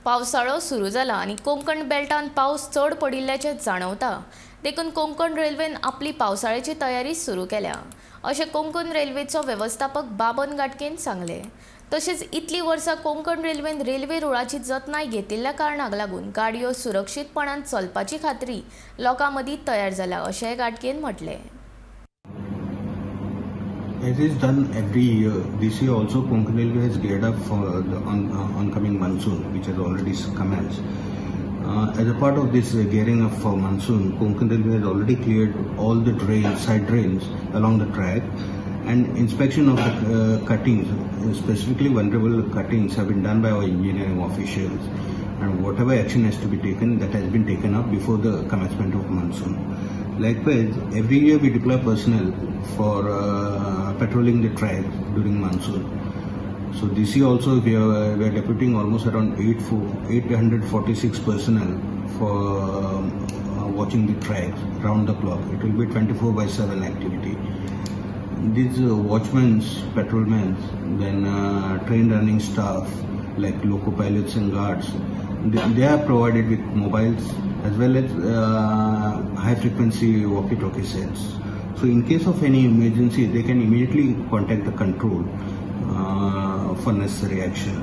पावसाळो सुरू जाला आणि कोंकण बेल्टान पावस चड पडिल्ल्याचें जाणवता. देखून कोंकण रेल्वेन आपली पावसाळ्याची तयारी सुरू केल्या, अशें कोंकण रेल्वेचो वेवस्थापक बाबन घाटकेन सांगले. तशेंच इतलीं वर्सां कोंकण रेल्वेन रेल्वे रुळाची जतनाय घेतिल्ल्या कारणाक लागून गाडयो सुरक्षीतपणान चलपाची खात्री लोकां मदीं तयार जाला, अशेंय घाटकेन म्हटलें. It is done every year. This year also Konkan Railway has geared up for the oncoming monsoon, which has already commenced. As a part of this gearing up for monsoon, Konkan Railway has already cleared all the side drains along the track, and inspection of the cuttings, specifically vulnerable cuttings, have been done by our engineering officials. And whatever action has to be taken, that has been taken up before the commencement of monsoon. Likewise, every year we deploy personnel for patrolling the track during monsoon. So this year also we are deputing almost around 846 personnel for watching the tracks round the clock. It will be 24/7 activity. These watchmen, patrolmen, then trained running staff like loco pilots and guards, they are provided with mobiles as well as high frequency walkie-talkie sets. So in case of any emergency, they can immediately contact the control for necessary action.